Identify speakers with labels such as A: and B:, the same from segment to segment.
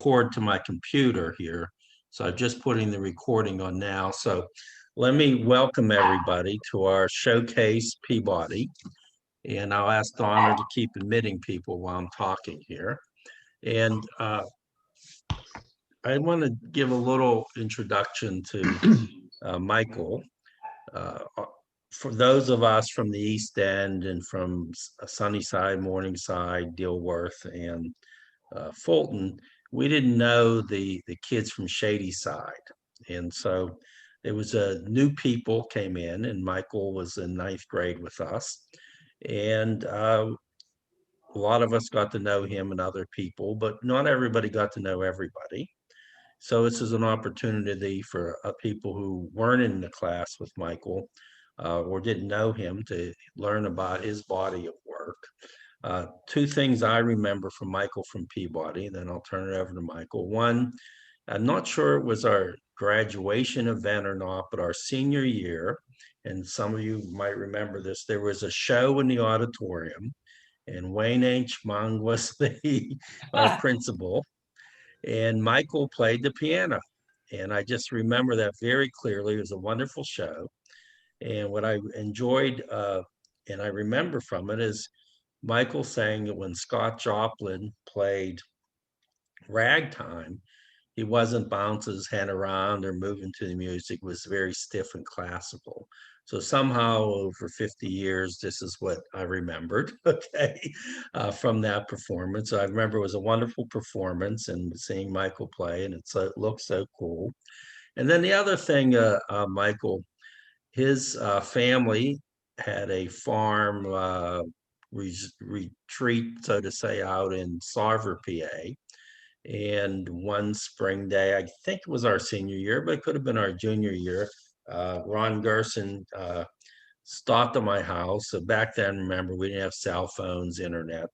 A: record to my computer here. So I'm just putting the recording on now. So let me welcome everybody to our showcase Peabody. And I'll ask Donna to keep admitting people while I'm talking here. And I want to give a little introduction to Michael. For those of us from the East End and from Sunnyside, Morningside, Dilworth, and Fulton, we didn't know the kids from Shadyside. And so there was new people came in, and Michael was in ninth grade with us. And a lot of us got to know him and other people, but not everybody got to know everybody. So this is an opportunity for people who weren't in the class with Michael or didn't know him to learn about his body of work. Two things I remember from Michael from Peabody, then I'll turn it over to Michael. One, I'm not sure it was our graduation event or not, but our senior year, and some of you might remember this, there was a show in the auditorium, and Wayne H. Mung was our principal, and Michael played the piano. And I just remember that very clearly. It was a wonderful show. And what I enjoyed, and I remember from it, is Michael saying that when Scott Joplin played ragtime, he wasn't bouncing his head around or moving to the music. It was very stiff and classical. So somehow over 50 years, this is what I remembered, okay, from that performance. So I remember it was a wonderful performance and seeing Michael play, and it looked so cool. And then the other thing, Michael, his family had a farm retreat, so to say, out in Sarver, PA. And one spring day, I think it was our senior year, but it could have been our junior year, Ron Gerson stopped at my house. So back then, remember, we didn't have cell phones, internet.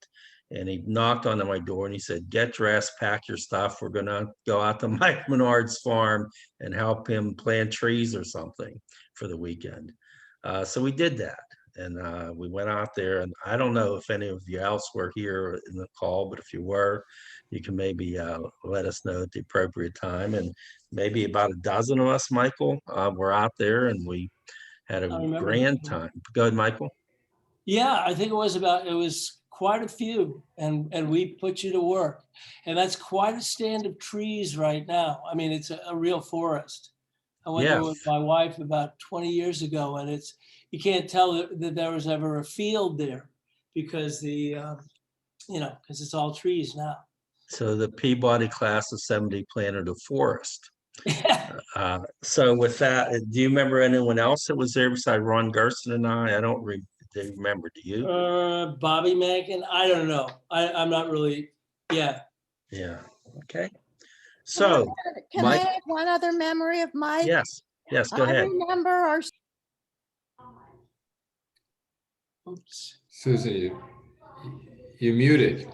A: And he knocked on my door and he said, "Get dressed, pack your stuff. We're going to go out to Mike Minard's farm and help him plant trees or something for the weekend." So we did that. And we went out there, and I don't know if any of you else were here in the call, but if you were, you can maybe let us know at the appropriate time. And maybe about a dozen of us, Michael, were out there, and we had a grand time. Go ahead, Michael.
B: Yeah, I think it was quite a few, and we put you to work. And that's quite a stand of trees right now. I mean, it's a real forest. I went there with my wife about 20 years ago, and you can't tell that there was ever a field there because because it's all trees now.
A: So the Peabody class of 70 planted a forest. So with that, do you remember anyone else that was there besides Ron Gerson and I? I don't remember. Do you?
B: Bobby Mankin? I don't know. I'm not really. Yeah.
A: Yeah. Okay. So
C: can I have one other memory of Mike?
A: Yes. Yes. Go ahead.
C: I remember our.
B: Oops.
D: Susan, you muted.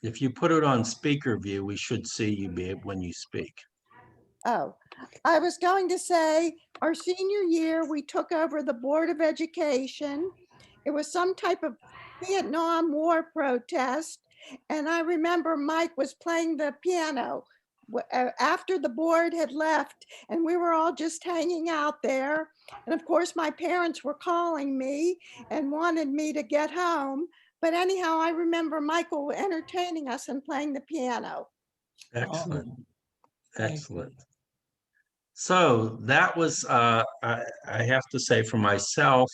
A: If you put it on speaker view, we should see you when you speak.
C: Oh, I was going to say our senior year, we took over the Board of Education. It was some type of Vietnam War protest. And I remember Mike was playing the piano after the board had left, and we were all just hanging out there. And of course, my parents were calling me and wanted me to get home. But anyhow, I remember Michael entertaining us and playing the piano.
A: Excellent. Excellent. So that was, I have to say for myself,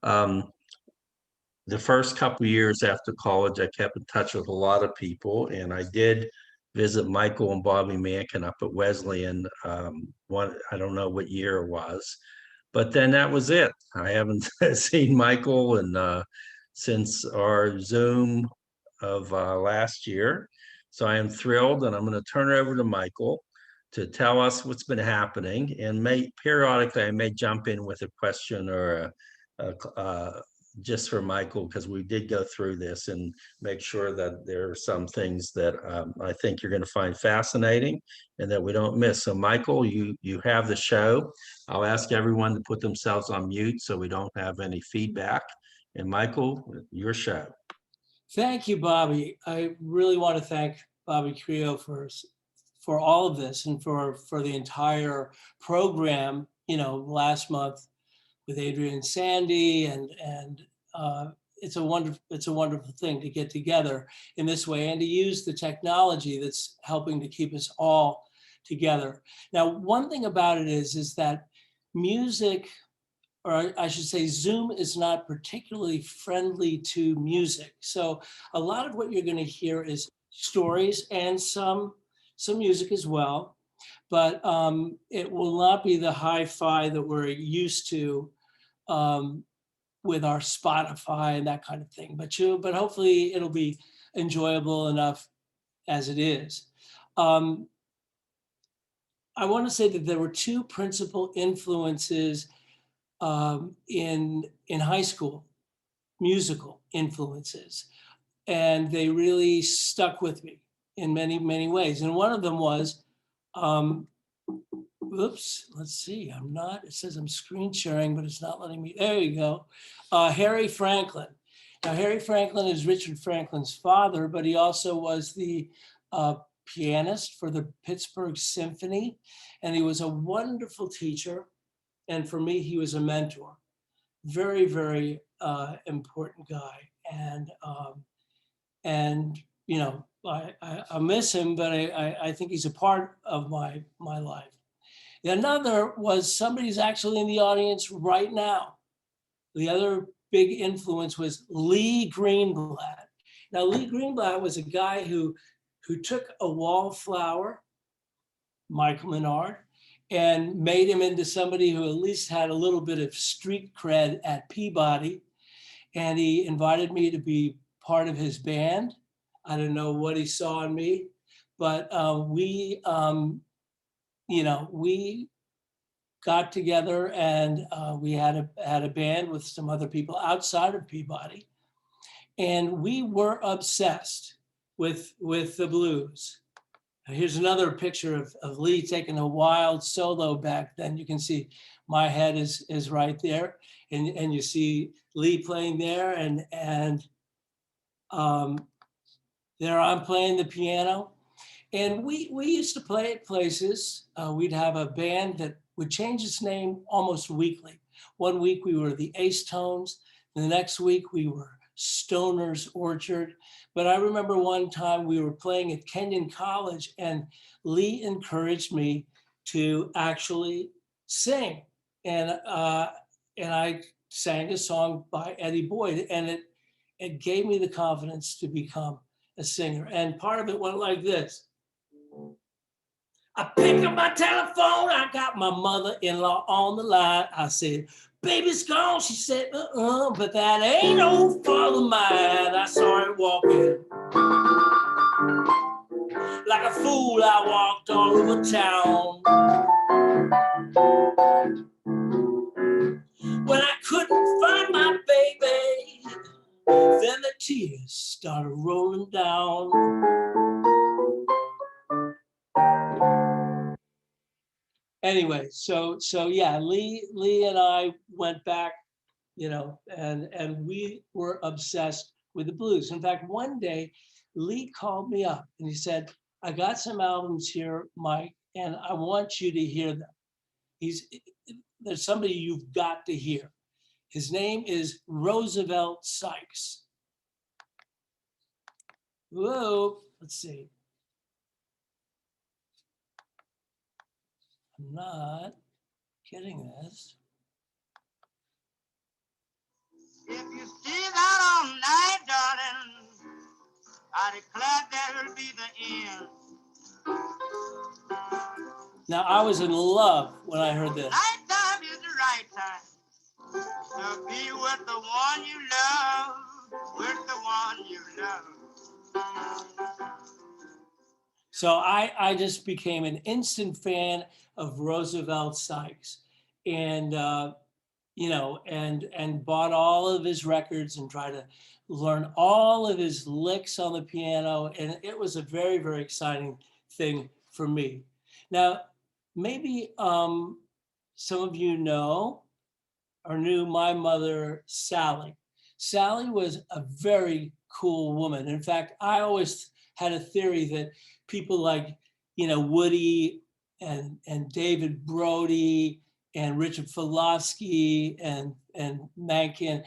A: the first couple of years after college, I kept in touch with a lot of people, and I did visit Michael and Bobby Mankin up at Wesleyan. I don't know what year it was, but then that was it. I haven't seen Michael and since our Zoom of last year. So I am thrilled, and I'm going to turn it over to Michael to tell us what's been happening, and periodically I may jump in with a question or just for Michael, because we did go through this and make sure that there are some things that I think you're going to find fascinating and that we don't miss. So Michael, you have the show. I'll ask everyone to put themselves on mute so we don't have any feedback. And Michael, your show.
B: Thank you, Bobby. I really want to thank Bobby Creo for all of this and for the entire program, last month with Adrian and Sandy, and it's a wonderful thing to get together in this way and to use the technology that's helping to keep us all together. Now, one thing about it is that music, or I should say Zoom, is not particularly friendly to music. So a lot of what you're going to hear is stories and some music as well, but it will not be the hi-fi that we're used to with our Spotify and that kind of thing. But hopefully it'll be enjoyable enough as it is. I want to say that there were two principal influences in high school, musical influences, and they really stuck with me in many, many ways. And one of them was, oops, let's see, it says I'm screen sharing, but it's not letting me, there you go. Harry Franklin. Now, Harry Franklin is Richard Franklin's father, but he also was the pianist for the Pittsburgh Symphony, and he was a wonderful teacher. And for me, he was a mentor. Very, very important guy. And I miss him, but I think he's a part of my life. Another was somebody who's actually in the audience right now. The other big influence was Lee Greenblatt. Now, Lee Greenblatt was a guy who took a wallflower, Michael Minard, and made him into somebody who at least had a little bit of street cred at Peabody. And he invited me to be part of his band. I don't know what he saw in me, but we got together and we had a band with some other people outside of Peabody. And we were obsessed with the blues. Here's another picture of Lee taking a wild solo back then. You can see my head is right there. And you see Lee playing there, and there I'm playing the piano. And we used to play at places. We'd have a band that would change its name almost weekly. One week we were the Ace Tones. The next week we were Stoner's Orchard. But I remember one time we were playing at Kenyon College and Lee encouraged me to actually sing. And I sang a song by Eddie Boyd, and it gave me the confidence to become a singer. And part of it went like this. I pick up my telephone, I got my mother-in-law on the line. I said, baby's gone. She said, but that ain't no fault of mine. I saw her walking. Like a fool, I walked all over town. When I couldn't find my baby, then the tears started rolling down. Anyway, so yeah, Lee and I went back, and we were obsessed with the blues. In fact, one day, Lee called me up and he said, I got some albums here, Mike, and I want you to hear them. There's somebody you've got to hear. His name is Roosevelt Sykes. Whoa, let's see. I'm not getting this.
E: If you stay out all night, darling, I declare that'll be the end.
B: Now, I was in love when I heard this.
E: Nighttime is the right time to be with the one you love, with the one you love.
B: So I just became an instant fan of Roosevelt Sykes, and and bought all of his records and tried to learn all of his licks on the piano, and it was a very, very exciting thing for me. Now, maybe some of you know or knew my mother, Sally. Sally was a very cool woman. In fact, I always had a theory that people like, Woody and David Brody and Richard Filosky and Mankin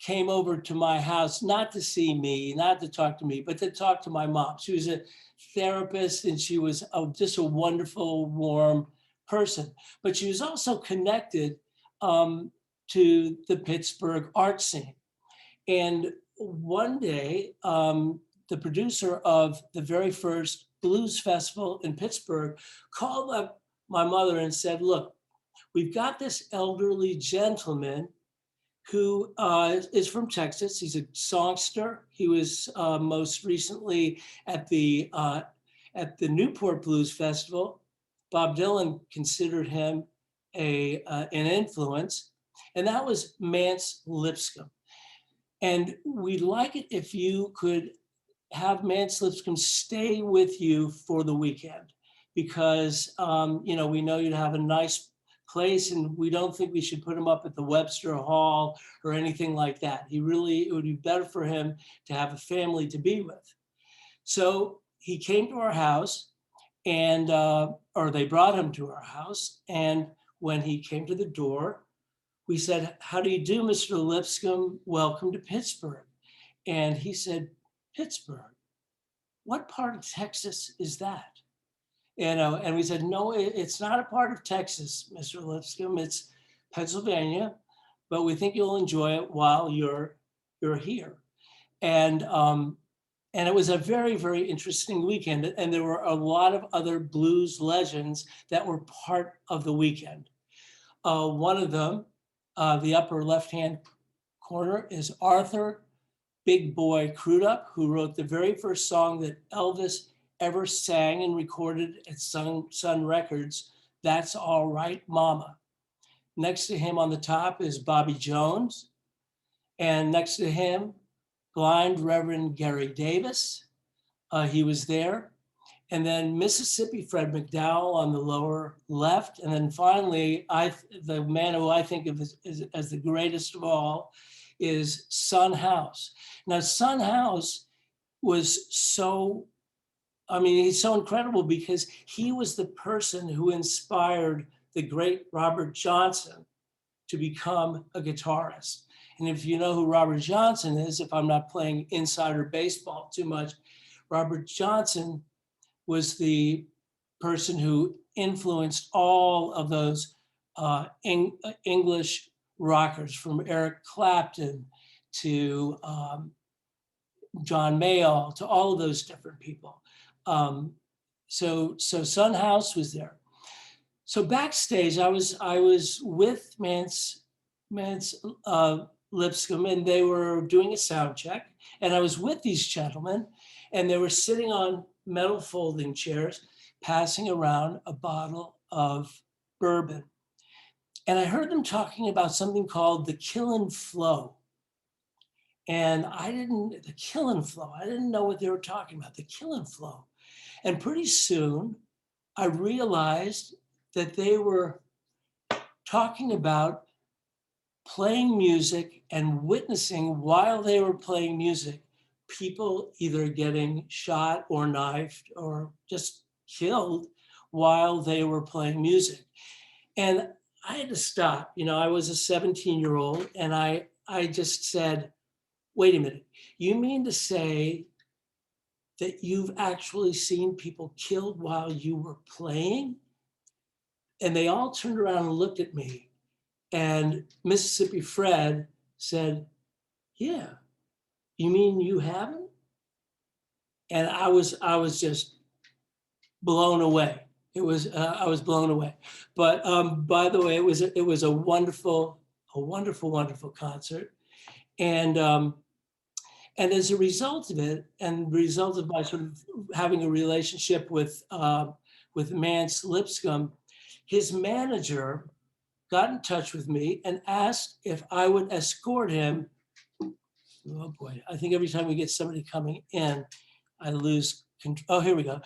B: came over to my house, not to see me, not to talk to me, but to talk to my mom. She was a therapist and she was just a wonderful, warm person. But she was also connected to the Pittsburgh art scene. And one day, the producer of the very first blues festival in Pittsburgh called up my mother and said, look, we've got this elderly gentleman who is from Texas. He's a songster. He was most recently at the Newport Blues Festival. Bob Dylan considered him an influence, and that was Mance Lipscomb. And we'd like it if you could have Mance Lipscomb stay with you for the weekend, because we know you'd have a nice place, and we don't think we should put him up at the Webster Hall or anything like that. It would be better for him to have a family to be with. So he came to our house, and or they brought him to our house. And when he came to the door, we said, how do you do, Mr. Lipscomb? Welcome to Pittsburgh. And he said, Pittsburgh? What part of Texas is that? And we said, no, it's not a part of Texas, Mr. Lipscomb. It's Pennsylvania, but we think you'll enjoy it while you're here. And it was a very, very interesting weekend. And there were a lot of other blues legends that were part of the weekend. One of them, the upper left-hand corner, is Arthur Big Boy Crudup, who wrote the very first song that Elvis ever sang and recorded at Sun Records, That's All Right, Mama. Next to him on the top is Bobby Jones. And next to him, blind Reverend Gary Davis. He was there. And then Mississippi Fred McDowell on the lower left. And then finally, the man who I think of as the greatest of all is Son House. Now, Son House was he's so incredible because he was the person who inspired the great Robert Johnson to become a guitarist. And if you know who Robert Johnson is, if I'm not playing insider baseball too much, Robert Johnson was the person who influenced all of those English rockers, from Eric Clapton to John Mayall, to all of those different people. So Son House was there. So backstage, I was with Mance Lipscomb, and they were doing a sound check, and I was with these gentlemen, and they were sitting on metal folding chairs, passing around a bottle of bourbon. And I heard them talking about something called the Kill and Flow. And I didn't know what they were talking about, the Kill and Flow. And pretty soon I realized that they were talking about playing music and witnessing, while they were playing music, people either getting shot or knifed or just killed while they were playing music. And I had to stop. I was a 17-year-old, and I just said, wait a minute, you mean to say that you've actually seen people killed while you were playing? And they all turned around and looked at me, and Mississippi Fred said, yeah, you mean you haven't? And I was just blown away. I was blown away. But by the way, it was a wonderful concert. And as a result of it, and result of my sort of having a relationship with Mance Lipscomb, his manager got in touch with me and asked if I would escort him. Oh boy, I think every time we get somebody coming in, I lose control. Oh, here we go.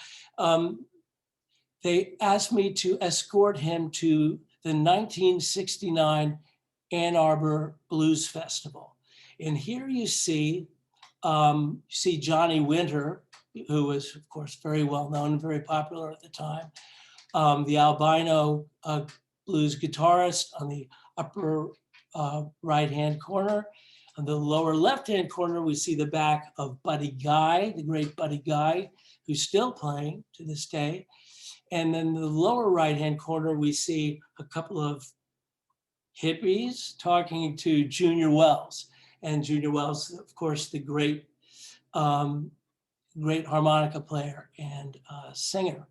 B: They asked me to escort him to the 1969 Ann Arbor Blues Festival. And here you see You see Johnny Winter, who was, of course, very well known and very popular at the time. The albino blues guitarist on the upper right-hand corner. On the lower left-hand corner, we see the back of Buddy Guy, the great Buddy Guy, who's still playing to this day. And then the lower right-hand corner, we see a couple of hippies talking to Junior Wells. And Junior Wells, of course, the great harmonica player and singer.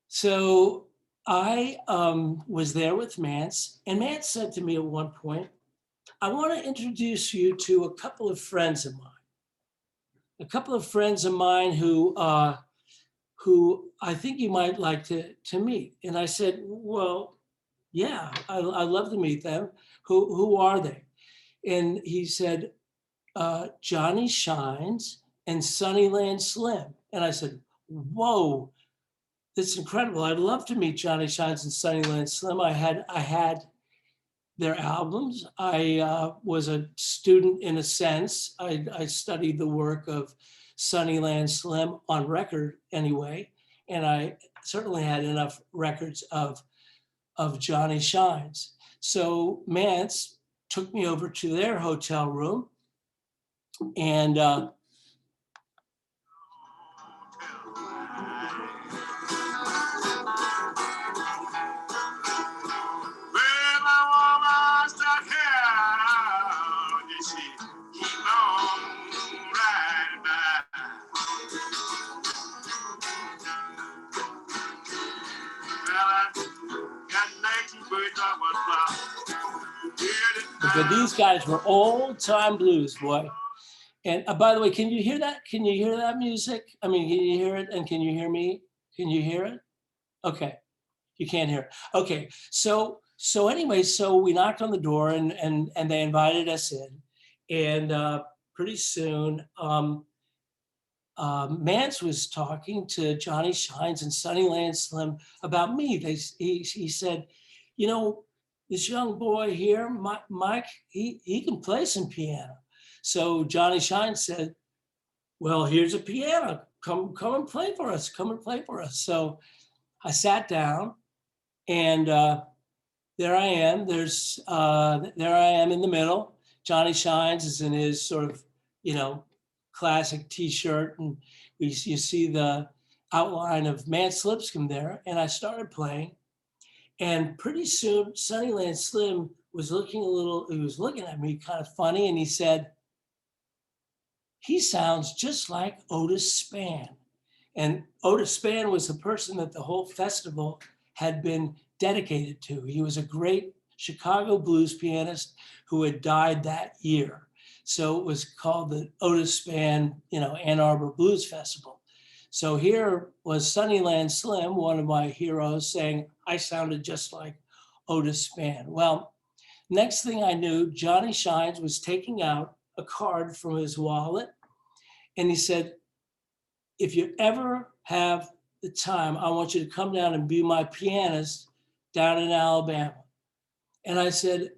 B: So I was there with Mance, and Mance said to me at one point, I want to introduce you to a couple of friends of mine, who I think you might like to meet. And I said, well, yeah, I'd love to meet them. Who are they? And he said, Johnny Shines and Sunnyland Slim. And I said, whoa, that's incredible. I'd love to meet Johnny Shines and Sunnyland Slim. I had their albums. I was a student in a sense. I studied the work of Sunnyland Slim on record anyway. And I certainly had enough records of Johnny Shines. So Mance took me over to their hotel room, and but these guys were old time blues, boy. And by the way, can you hear that? Can you hear that music? I mean, can you hear it? And can you hear me? Can you hear it? Okay, you can't hear it. Okay, so anyway, so we knocked on the door, and they invited us in, and pretty soon, Mance was talking to Johnny Shines and Sunnyland Slim about me. He said, you know, this young boy here, Mike, he can play some piano. So Johnny Shines said, well, here's a piano. Come and play for us. Come and play for us. So I sat down, and there I am. There I am in the middle. Johnny Shines is in his sort of, you know, classic T-shirt, and you see the outline of Mance Lipscomb there. And I started playing, and pretty soon Sunnyland Slim was looking at me kind of funny, and he said, he sounds just like Otis Spann. And Otis Spann was the person that the whole festival had been dedicated to. He was a great Chicago blues pianist who had died that year. So it was called the Otis Spann, Ann Arbor Blues Festival. So here was Sunnyland Slim, one of my heroes, saying I sounded just like Otis Spann. Well, next thing I knew, Johnny Shines was taking out a card from his wallet, and he said, if you ever have the time, I want you to come down and be my pianist down in Alabama. And I said,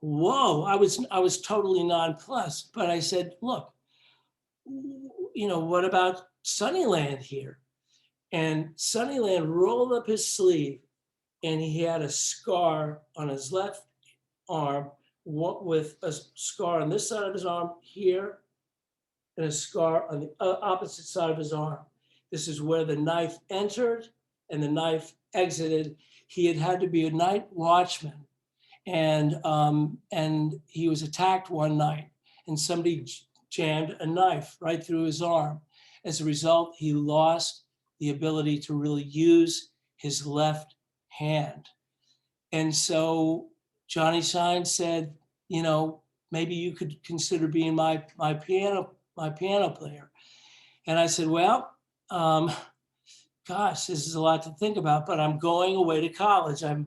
B: whoa, I was totally nonplussed. But I said, look, what about Sunnyland here? And Sunnyland rolled up his sleeve, and he had a scar on his left arm, with a scar on this side of his arm here, and a scar on the opposite side of his arm. This is where the knife entered and the knife exited. He had to be a night watchman, and he was attacked one night, and somebody jammed a knife right through his arm. As a result, he lost the ability to really use his left hand. And so Johnny Shines said, maybe you could consider being my piano player. And I said, well, gosh, this is a lot to think about, but I'm going away to college. I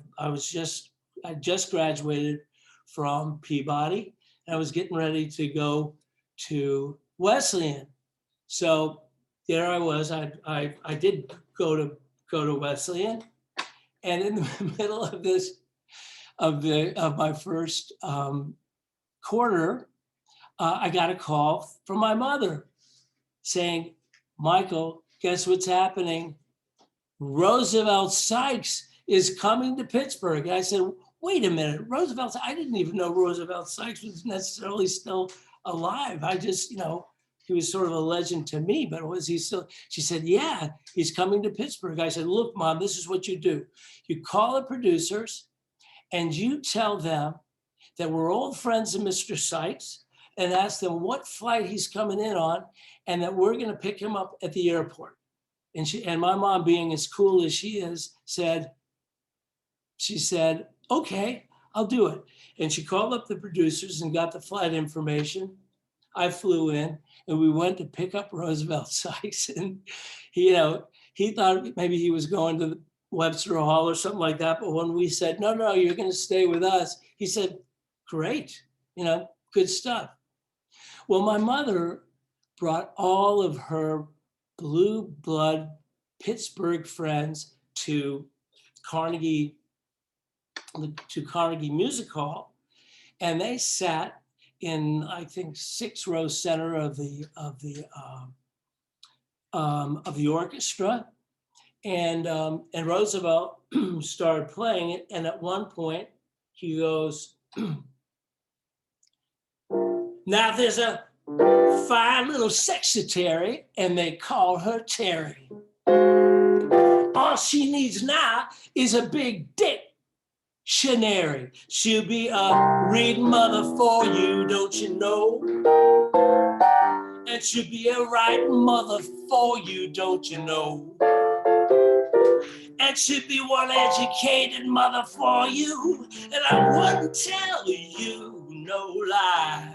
B: just graduated from Peabody, and I was getting ready to go to Wesleyan. So there I was. I did go to Wesleyan, and in the middle of this, of my first quarter, I got a call from my mother saying, Michael, guess what's happening? Roosevelt Sykes is coming to Pittsburgh. And I said, wait a minute, Roosevelt, I didn't even know Roosevelt Sykes was necessarily still alive. I just, he was sort of a legend to me, but was he still? She said, yeah, he's coming to Pittsburgh. I said, look, Mom, this is what you do. You call the producers and you tell them that we're old friends of Mr. Sykes and ask them what flight he's coming in on and that we're going to pick him up at the airport. And my mom, being as cool as she is, said, okay, I'll do it. And she called up the producers and got the flight information. I flew in and we went to pick up Roosevelt Sykes. And he thought maybe he was going to the Webster Hall or something like that. But when we said, no, you're going to stay with us, he said, great, good stuff. Well, my mother brought all of her blue blood Pittsburgh friends to Carnegie Music Hall, and they sat in, I think, 6-row center of the orchestra, and Roosevelt started playing it, and at one point he goes, now there's a fine little secretary, and they call her Terry. All she needs now is a big dictionary. She'll be a reading mother for you, don't you know? And she'll be a writing mother for you, don't you know? And she'll be one educated mother for you, and I wouldn't tell you no lie.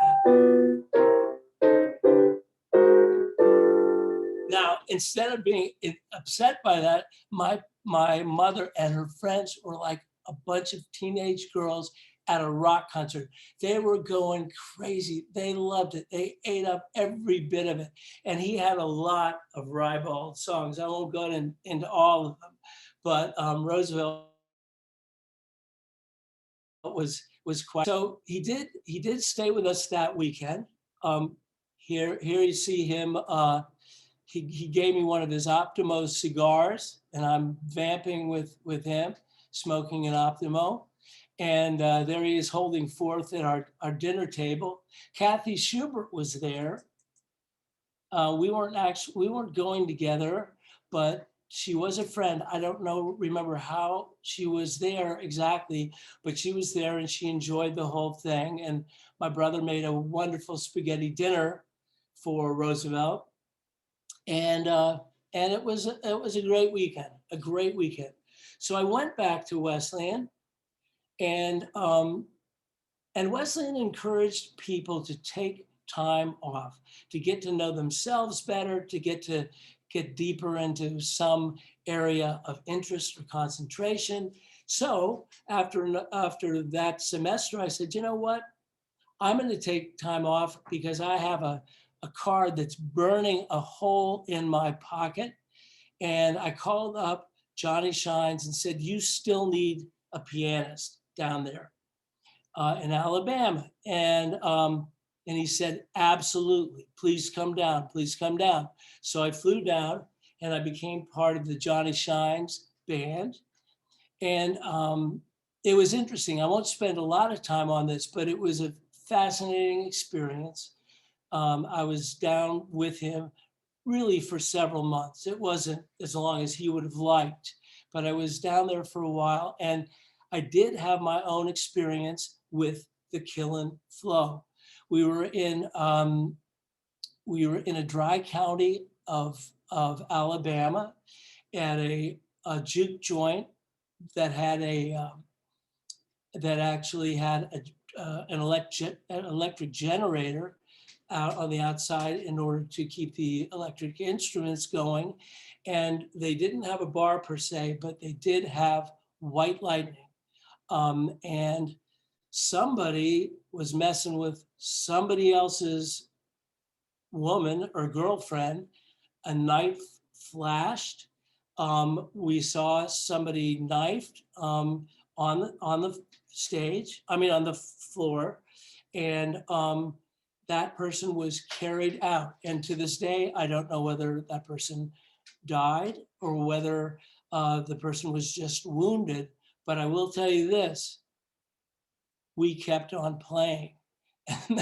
B: Now, instead of being upset by that, my mother and her friends were like a bunch of teenage girls at a rock concert. They were going crazy. They loved it. They ate up every bit of it. And he had a lot of ribald songs. I won't go into all of them, but Roosevelt was quite. So he did stay with us that weekend. Here you see him. He gave me one of his Optimo cigars, and I'm vamping with him, smoking an Optimo. And there he is holding forth at our dinner table. Kathy Schubert was there. We weren't going together, but she was a friend. I don't remember how she was there exactly, but she was there and she enjoyed the whole thing. And my brother made a wonderful spaghetti dinner for Roosevelt. And it was a great weekend, So I went back to Wesleyan, and Wesleyan encouraged people to take time off, to get to know themselves better, to get deeper into some area of interest or concentration. So after that semester, I said, you know what? I'm going to take time off because I have a card that's burning a hole in my pocket. And I called up Johnny Shines and said, you still need a pianist down there in Alabama. And he said, absolutely, please come down. So I flew down and I became part of the Johnny Shines band. And it was interesting. I won't spend a lot of time on this, but it was a fascinating experience. I was down with him really for several months. It wasn't as long as he would have liked, but I was down there for a while, and I did have my own experience with the Killen Flow. We were in a dry county of Alabama at a juke joint that had actually had an electric generator out on the outside in order to keep the electric instruments going. And they didn't have a bar per se, but they did have white lightning. And somebody was messing with somebody else's woman or girlfriend. A knife flashed. We saw somebody knifed on the stage, on the floor. And that person was carried out. And to this day, I don't know whether that person died or whether the person was just wounded. But I will tell you this, we kept on playing. And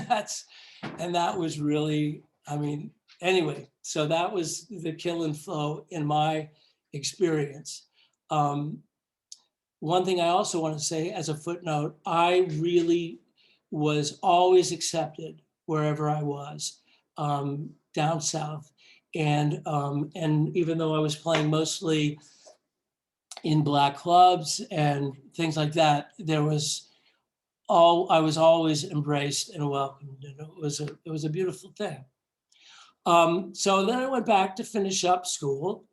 B: that was really, I mean, anyway, so that was the Kill and Flow in my experience. One thing I also want to say as a footnote, I really was always accepted wherever I was, down south. And even though I was playing mostly in Black clubs and things like that, I was always embraced and welcomed, and it was a beautiful thing. So then I went back to finish up school,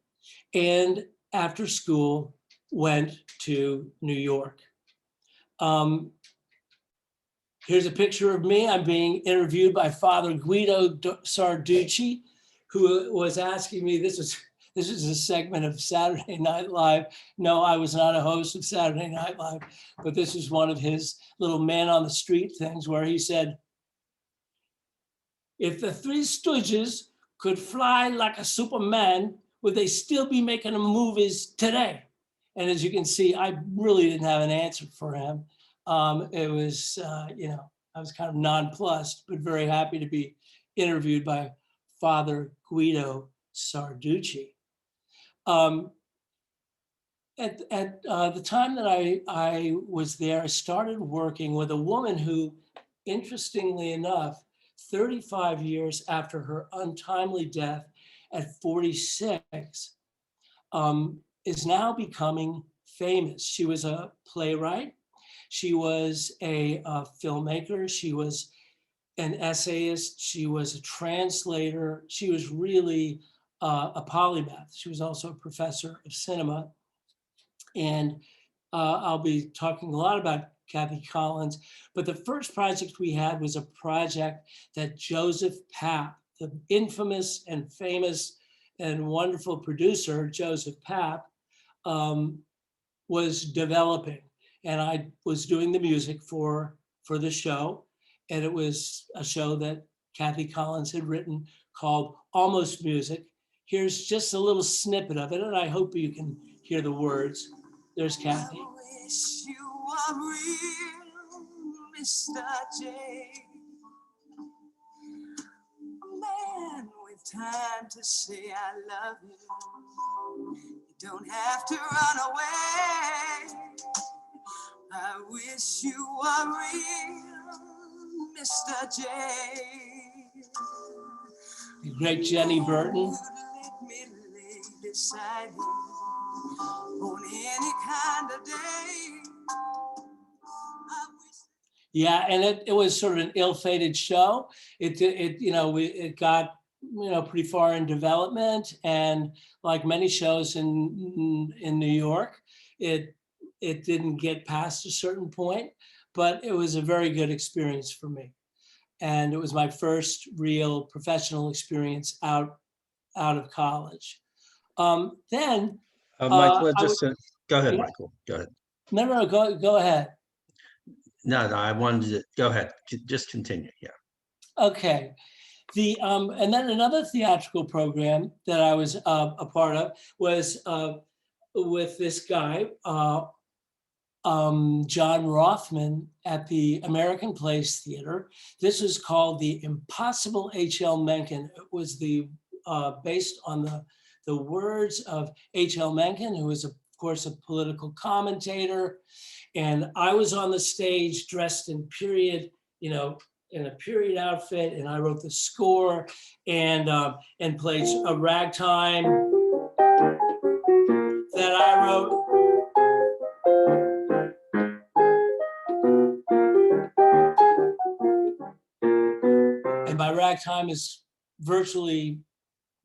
B: and after school went to New York. Here's a picture of me. I'm being interviewed by Father Guido Sarducci, who was asking me, this is a segment of Saturday Night Live. No, I was not a host of Saturday Night Live, but this is one of his little man on the street things where he said, if the Three Stooges could fly like a Superman, would they still be making movies today? And as you can see, I really didn't have an answer for him. It was, I was kind of nonplussed, but very happy to be interviewed by Father Guido Sarducci. At the time that I was there, I started working with a woman who, interestingly enough, 35 years after her untimely death at 46, is now becoming famous. She was a playwright. She was a filmmaker. She was an essayist. She was a translator. She was really a polymath. She was also a professor of cinema. And I'll be talking a lot about Kathy Collins, but the first project we had was a project that Joseph Papp, the infamous and famous and wonderful producer, Joseph Papp, was developing. And I was doing the music for the show. And it was a show that Kathy Collins had written called Almost Music. Here's just a little snippet of it, and I hope you can hear the words. There's Kathy.
E: I wish you were real, Mr. J. A man with time to say I love you. You don't have to run away. I wish you were real, Mr. J.
B: The great Jenny Burton.
E: Let me lay beside you on any kind of day.
B: Yeah, and it was sort of an ill-fated show. It got pretty far in development, and like many shows in New York, it didn't get past a certain point, but it was a very good experience for me, and it was my first real professional experience out of college. Then
A: Michael,
B: I
A: go ahead,
B: yeah.
A: Michael. Go ahead.
B: No, go ahead.
A: No, I wanted to go ahead. Just continue. Yeah.
B: Okay. And then another theatrical program that I was a part of was with this guy, John Rothman at the American Place Theater. This was called The Impossible H.L. Mencken. It was based on the words of H.L. Mencken, who was, of course, a political commentator. And I was on the stage dressed in period, in a period outfit, and I wrote the score and played a ragtime that I wrote. And my ragtime is virtually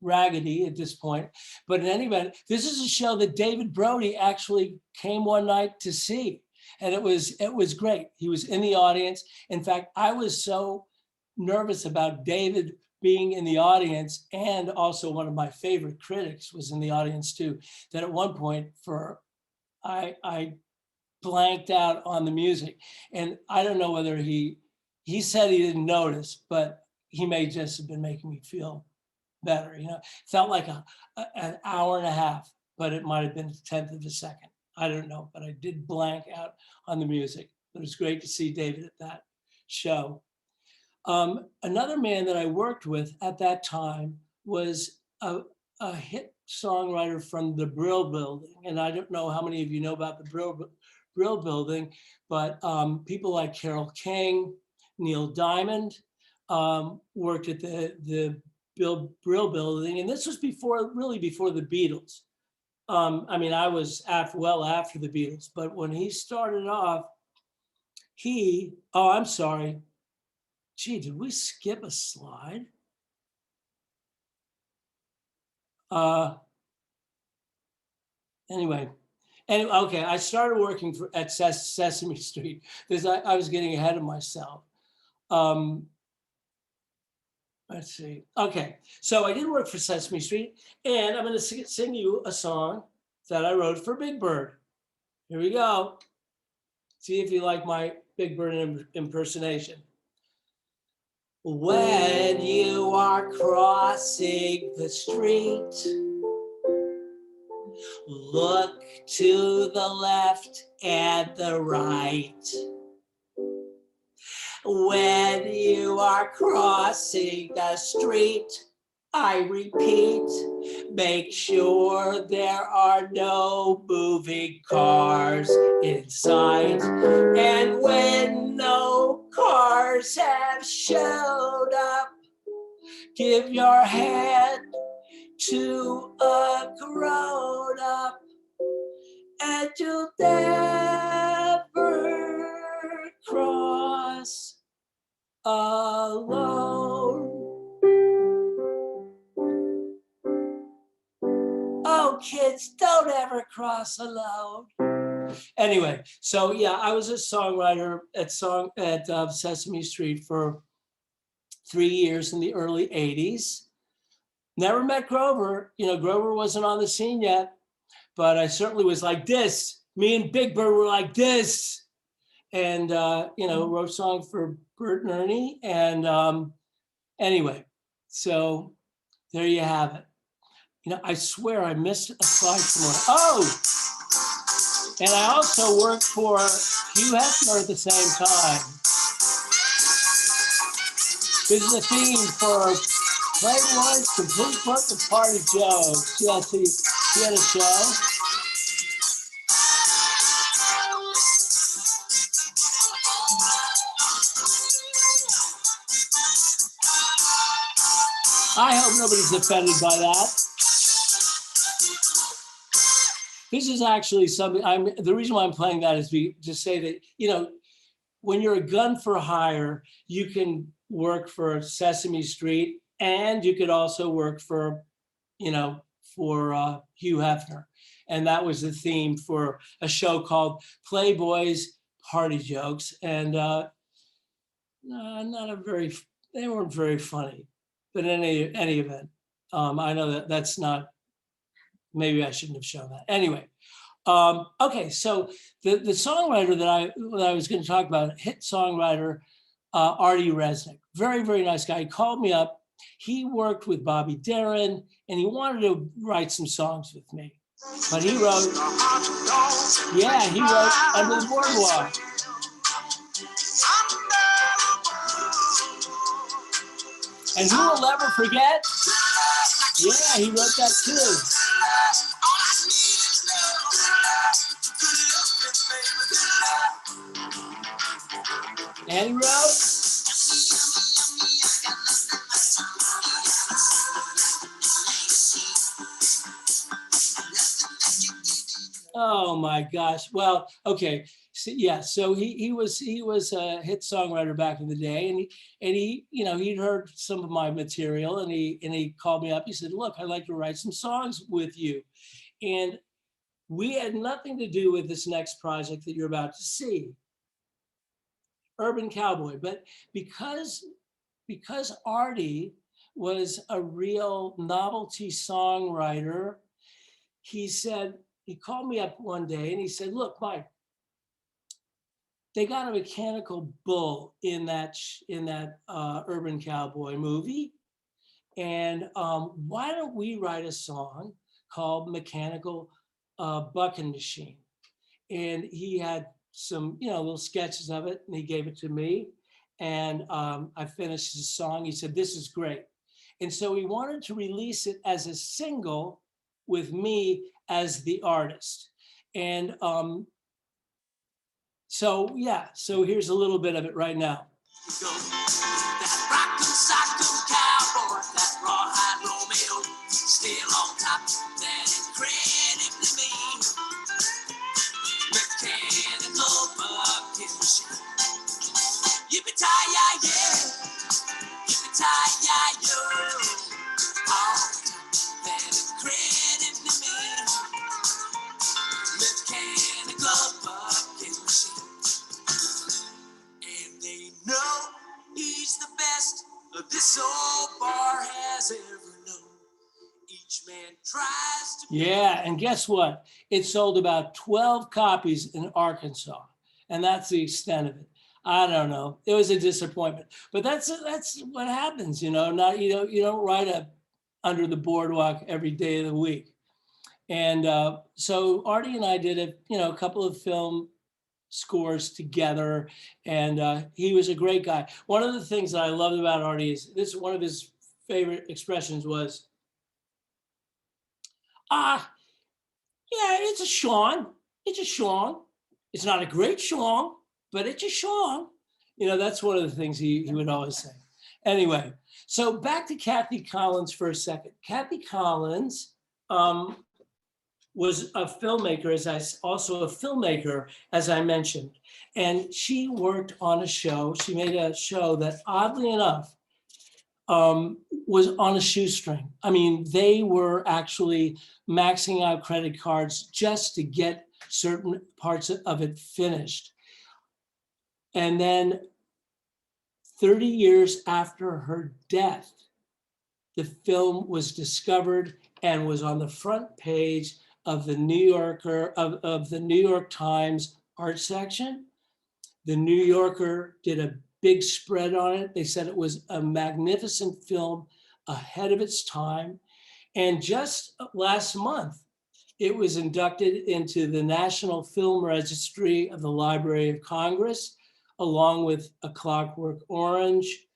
B: raggedy at this point. But in any event, this is a show that David Brody actually came one night to see. And it was great. He was in the audience. In fact, I was so nervous about David being in the audience, and also one of my favorite critics was in the audience too, that at one point I blanked out on the music. And I don't know whether he said he didn't notice, but he may just have been making me feel better, you know. Felt like an hour and a half, but it might have been a tenth of a second. I don't know, but I did blank out on the music. It was great to see David at that show. Another man that I worked with at that time was a hit songwriter from the Brill Building. And I don't know how many of you know about the Brill Building, but people like Carole King, Neil Diamond worked at the Brill Building. And this was really before the Beatles. I mean, I was well after the Beatles, but when he started off, oh, I'm sorry. Gee, did we skip a slide? Anyway, okay, I started working at Sesame Street because I was getting ahead of myself. Let's see. Okay, so I did work for Sesame Street, and I'm going to sing you a song that I wrote for Big Bird. Here we go. See if you like my Big Bird impersonation. When you are crossing the street, look to the left and the right. When you are crossing the street, I repeat, make sure there are no moving cars in sight. And when no cars have showed up, give your hand to a grown-up, and you'll never cross alone. Oh, kids, don't ever cross alone. Anyway, so yeah, I was a songwriter at Sesame Street for 3 years in the early 80s. Never met Grover. You know, Grover wasn't on the scene yet, but I certainly was like this. Me and Big Bird were like this. And, you know, wrote songs for Bert and Ernie. And anyway, so there you have it. You know, I swear I missed a slide somewhere. Oh, and I also worked for Hugh Hefner at the same time. This is a theme for Playboy's Complete Book of Party Jokes. Yeah, see, he had a show. I hope nobody's offended by that. This is actually something, the reason why I'm playing that is to say that, you know, when you're a gun for hire, you can work for Sesame Street and you could also work for, you know, for Hugh Hefner. And that was the theme for a show called Playboy's Party Jokes. And they weren't very funny. But in any event, I know that's not, maybe I shouldn't have shown that. Anyway, okay, so the songwriter that I was going to talk about, hit songwriter, Artie Resnick, very, very nice guy. He called me up. He worked with Bobby Darin, and he wanted to write some songs with me. But he wrote Under the Boardwalk. And who will ever forget? Yeah, he wrote that too. And he wrote, oh my gosh. Well, okay. So, yeah, so he was a hit songwriter back in the day, and he you know, he'd heard some of my material, and he called me up. He said, "Look, I'd like to write some songs with you," and we had nothing to do with this next project that you're about to see, Urban Cowboy. But because Artie was a real novelty songwriter, he called me up one day and he said, "Look, Mike, they got a mechanical bull in that Urban Cowboy movie. And why don't we write a song called Mechanical Bucking Machine? And he had some, little sketches of it, and he gave it to me. And I finished his song. He said, "This is great." And so he wanted to release it as a single with me as the artist. And so here's a little bit of it right now.
E: That rockin' sock'em cowboy, that rawhide Romeo, still on top, that incredibly mean mechanical bucking machine. Yippee-ti-yi-yi, yippee-ti-yi-yo, on top, that incredibly mean mechanical bucking machine. And they know he's the best this old bar has ever known. Each man tries to.
B: Yeah, and guess what? It sold about 12 copies in Arkansas, and that's the extent of it. I don't know. It was a disappointment, but that's what happens, Not you don't write a Under the Boardwalk every day of the week. And so Artie and I did a couple of film scores together, and he was a great guy. One of the things that I loved about Artie is this: one of his favorite expressions was, yeah, it's a song. It's a song. It's not a great song, but it's a song. That's one of the things he would always say. Anyway, so back to Kathy Collins for a second. Kathy Collins was a filmmaker, also a filmmaker, as I mentioned. And she worked on a show. She made a show that, oddly enough, was on a shoestring. I mean, they were actually maxing out credit cards just to get certain parts of it finished. And then 30 years after her death, the film was discovered and was on the front page of the New Yorker, of the New York Times art section. The New Yorker did a big spread on it. They said it was a magnificent film ahead of its time. And just last month, it was inducted into the National Film Registry of the Library of Congress, along with A Clockwork Orange,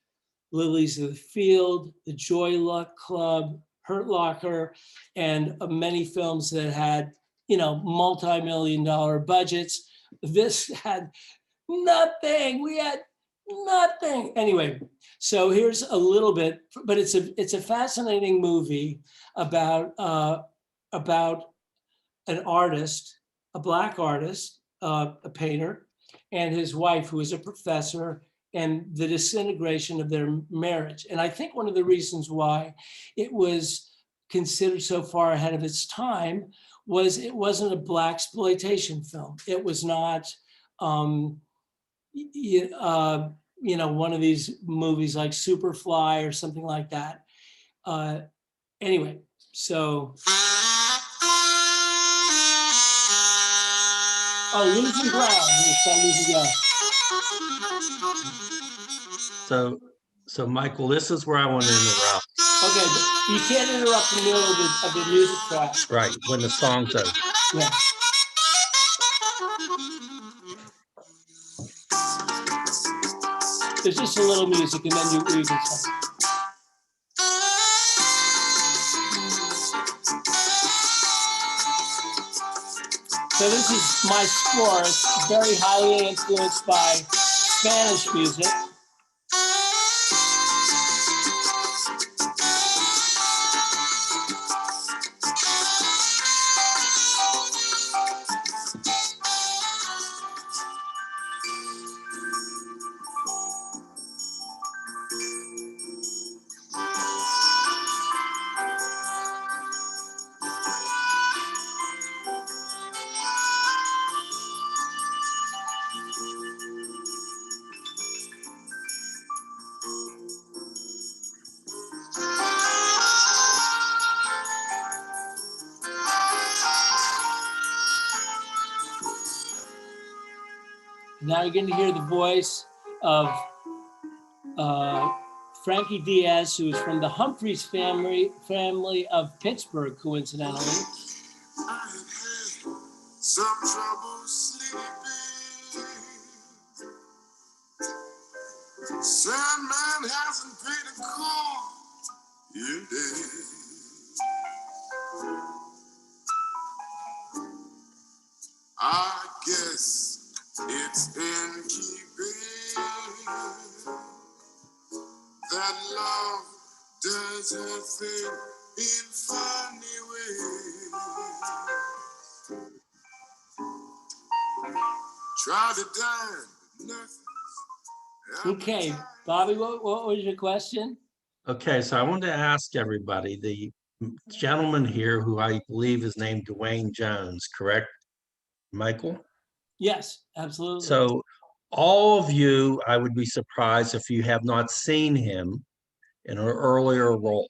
B: Lilies of the Field, The Joy Luck Club, Hurt Locker, and many films that had, multi-million-dollar budgets. This had nothing. We had nothing. Anyway, so here's a little bit, but it's a fascinating movie about an artist, a Black artist, a painter, and his wife, who is a professor, and the disintegration of their marriage. And I think one of the reasons why it was considered so far ahead of its time was it wasn't a blaxploitation film. It was not, one of these movies like Superfly or something like that. Anyway, so. Oh, Losing Ground. It's called Losing Ground.
A: So Michael, this is where I want to interrupt.
B: Okay, but you can't interrupt the middle of the music track.
A: Right, when the song's over.
B: Yeah. There's just a little music, and then you can sing. So this is my score. It's very highly influenced by Spanish music. Now you're going to hear the voice of Frankie Diaz, who is from the Humphreys family of Pittsburgh, coincidentally.
E: I have had some trouble sleeping. Sandman hasn't paid a call in days. I guess it's in keeping that love does her thing in funny ways. Try to dine, but nothing.
B: Okay, Bobby, what was your question?
A: Okay, so I wanted to ask everybody, the gentleman here who I believe is named Dwayne Jones, correct, Michael?
B: Yes, absolutely.
A: So all of you, I would be surprised if you have not seen him in an earlier role.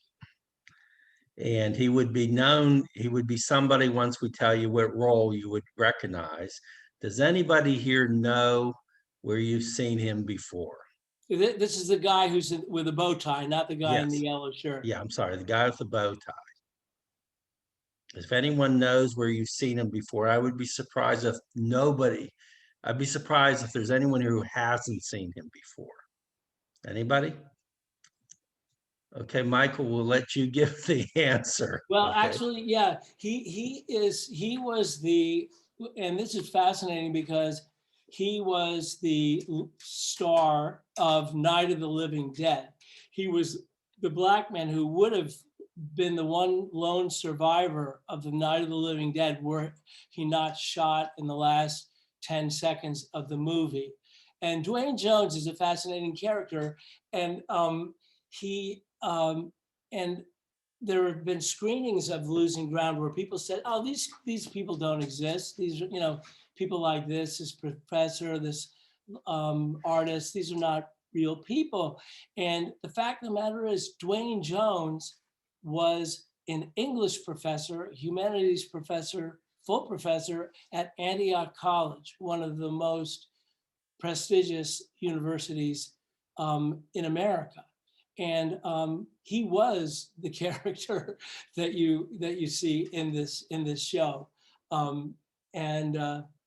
A: And he would be known, he would be somebody, once we tell you what role, you would recognize. Does anybody here know where you've seen him before?
B: This is the guy who's with a bow tie, not the guy in the
A: Yes.
B: yellow shirt.
A: Yeah, I'm sorry, the guy with the bow tie. If anyone knows where you've seen him before, I would be surprised if nobody, I'd be surprised if there's anyone who hasn't seen him before. Anybody? Okay, Michael, we'll let you give the answer.
B: Well,
A: Okay.
B: actually, yeah, he was the, and this is fascinating because he was the star of Night of the Living Dead. He was the black man who would have been the one lone survivor of the Night of the Living Dead were he not shot in the last 10 seconds of the movie. And Dwayne Jones is a fascinating character, and and there have been screenings of Losing Ground where people said, "Oh, these people don't exist. These are, people like this professor, this artist. These are not real people." And the fact of the matter is, Dwayne Jones was an English professor, humanities professor, full professor at Antioch College, one of the most prestigious universities in America. And he was the character that you see in this show.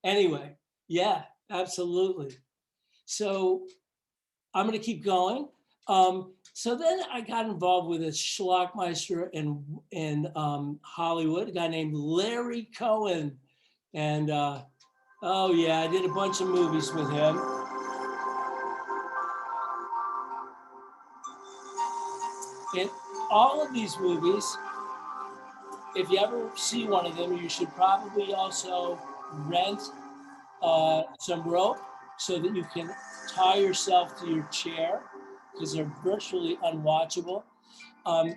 B: Anyway, yeah, absolutely. So I'm going to keep going. So then I got involved with a schlockmeister in Hollywood, a guy named Larry Cohen, and oh yeah, I did a bunch of movies with him. In all of these movies, if you ever see one of them, you should probably also rent some rope so that you can tie yourself to your chair, because they're virtually unwatchable. A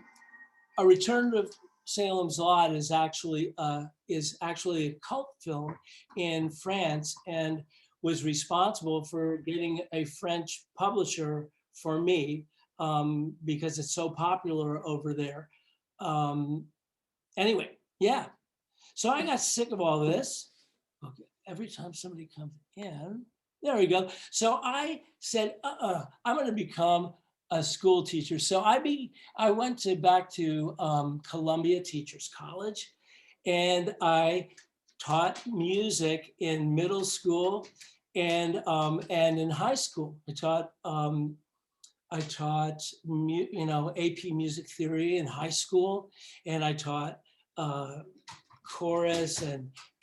B: Return to Salem's Lot is actually a cult film in France and was responsible for getting a French publisher for me. Because it's so popular over there. Anyway, yeah. So I got sick of all this. Okay, every time somebody comes in, there we go. So I said, I'm going to become a school teacher. So I went back to Columbia Teachers College, and I taught music in middle school and in high school. I taught, AP music theory in high school, and I taught chorus,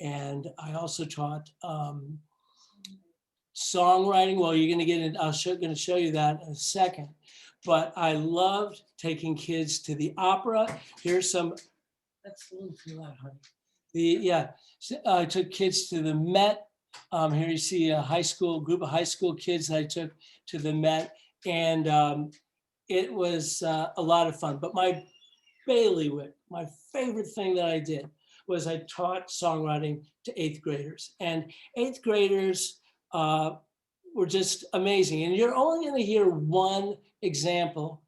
B: and I also taught songwriting. Well, you're going to get it. Going to show you that in a second. But I loved taking kids to the opera. Here's some. That's a little too loud, honey. I took kids to the Met. Here you see a group of high school kids that I took to the Met. And it was a lot of fun. But my bailiwick, my favorite thing that I did was I taught songwriting to 8th graders. And 8th graders were just amazing. And you're only going to hear one example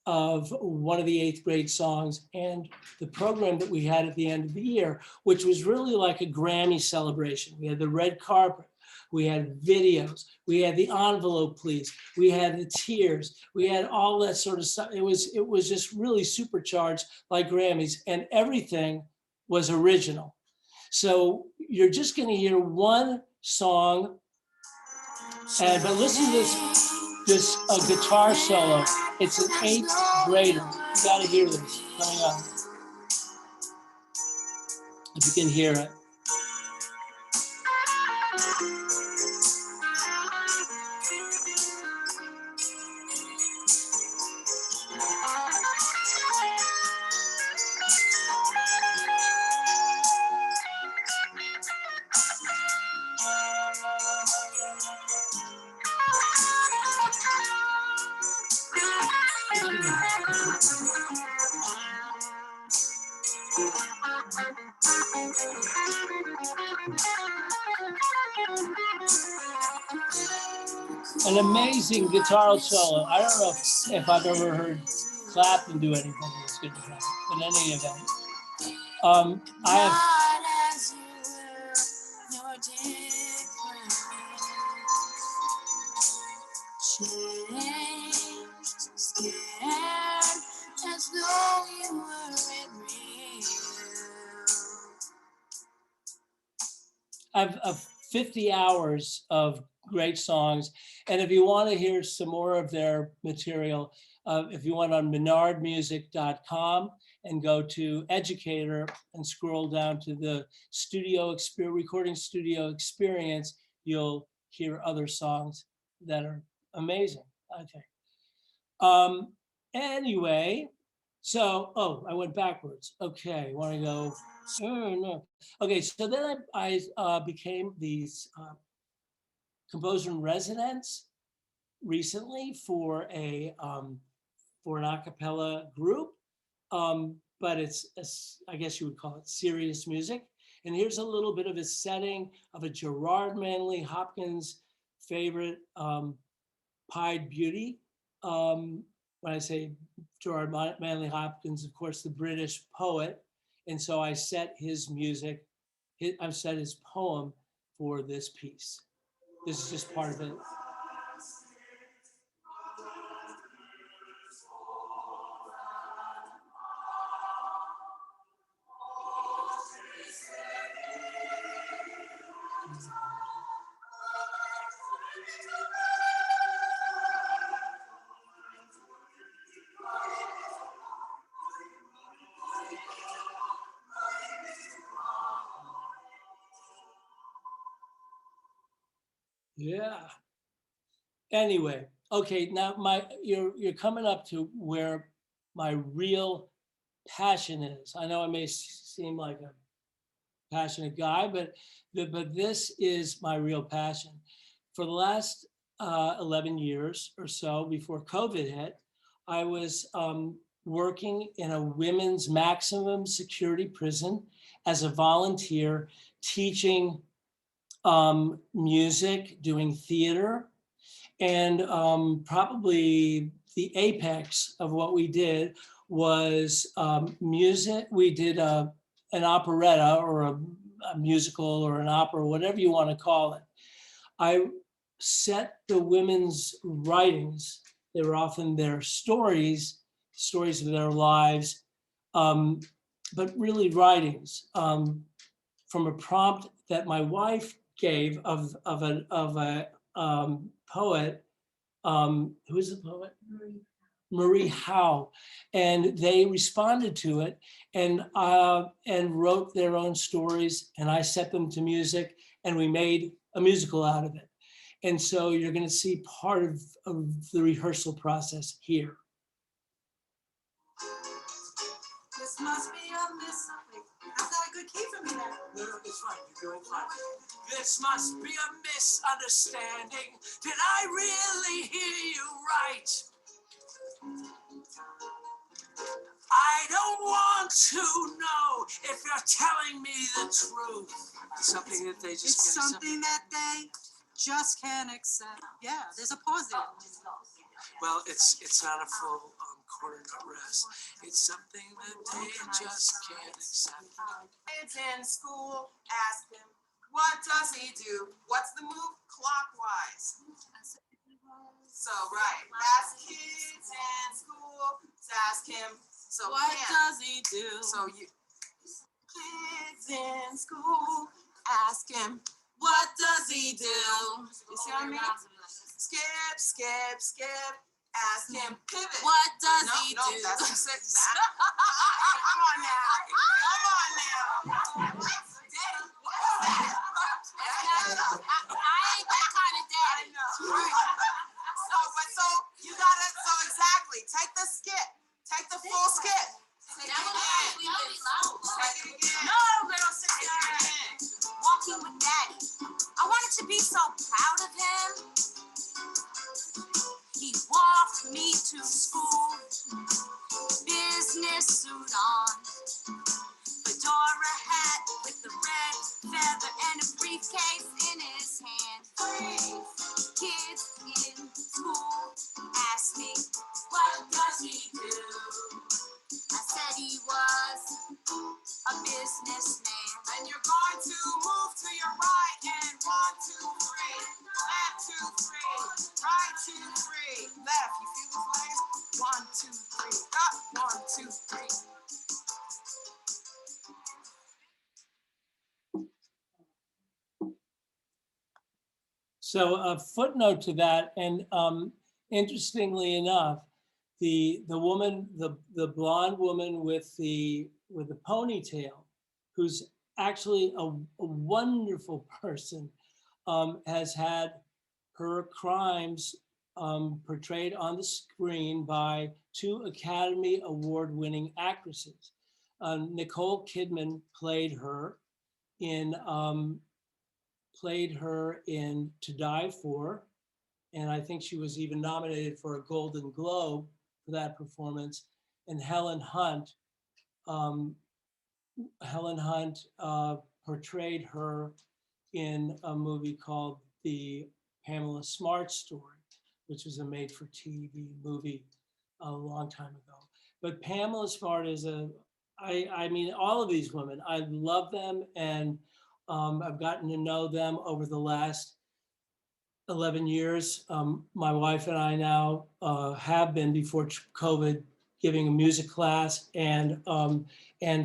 B: of one of the 8th grade songs and the program that we had at the end of the year, which was really like a Grammy celebration. We had the red carpet. we had videos, we had the envelope please, we had the tears, we had all that sort of stuff. It was just really supercharged like Grammys, and everything was original. So you're just going to hear one song, but listen to this guitar solo. It's an 8th grader. You got to hear this coming up. If you can hear it. An amazing guitar solo. I don't know if I've ever heard Clapton do anything as good as that, in any event. I have. I've 50 hours of great songs. And if you want to hear some more of their material, if you went on minardmusic.com and go to Educator and scroll down to the recording studio experience, you'll hear other songs that are amazing, I think. Anyway, so, I went backwards. Okay, want to go, no. Okay, so then I became these composer in residence recently for an a cappella group, but it's I guess you would call it serious music. And here's a little bit of a setting of a Gerard Manley Hopkins favorite, Pied Beauty. When I say Gerard Manley Hopkins, of course, the British poet. And so I set his music, I've set his poem for this piece. This is just part of it. Yeah. Anyway, okay, now you're coming up to where my real passion is. I know I may seem like a passionate guy, but this is my real passion. For the last 11 years or so before COVID hit, I was working in a women's maximum security prison as a volunteer, teaching music, doing theater, and probably the apex of what we did was music. We did an operetta or a musical or an opera, whatever you want to call it. I set the women's writings. They were often their stories of their lives, but really writings from a prompt that my wife gave of a poet. Who is the poet? Marie Howe, and they responded to it and wrote their own stories, and I set them to music, and we made a musical out of it. And so you're going to see part of the rehearsal process here.
E: This must be a that's not a good key for me then.
B: No, it's fine. You're doing fine. This must be a misunderstanding. Did I really hear you right? I don't want to know if you're telling me the truth. It's something that they just
E: It's
B: can't
E: something that they just can't accept. Yeah, there's a pause there.
B: Well, it's not a full quarter note rest. It's something that they just can't accept.
E: Kids in school, ask them, What does he do? What's the move? Clockwise. So, right. Ask kids in school. Ask him. So what does he do? So you. Kids in school. Ask him. What does he do? You see what I mean? Skip, skip, skip. Ask him. Pivot. What does he do? No, that's too sick. Come on now. Come on now. Daddy, what is that? I ain't that kind of daddy. I know. So you gotta, so exactly. Take the skip. Take the full skip. Take it again. Take it again. No, girl, take it again. Walking with daddy. I wanted to be so proud of him. He walked me to school, business suit on, fedora hat with the red feather and a briefcase in his hand. Kids in school asked me, what does he do? I said he was a businessman. And you're going to move to your right and 1, 2, 3, left 2, 3, right 2, 3, left. You feel his legs? 1, 2, 3, up, 1, 2, 3.
B: So a footnote to that, and interestingly enough, the woman, the blonde woman with the ponytail, who's actually a wonderful person, has had her crimes portrayed on the screen by 2 Academy Award-winning actresses. Nicole Kidman played her in To Die For, and I think she was even nominated for a Golden Globe for that performance. And Helen Hunt portrayed her in a movie called The Pamela Smart Story, which was a made-for-TV movie a long time ago. But Pamela Smart is I mean, all of these women, I love them, and I've gotten to know them over the last 11 years. My wife and I now have been, before COVID, giving a music class and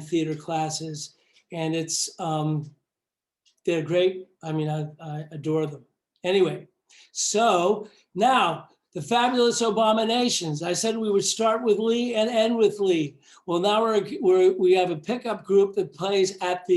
B: theater classes, and it's they're great. I mean, I adore them. Anyway, so now the fabulous Abominations. I said we would start with Lee and end with Lee. Well, now we have a pickup group that plays at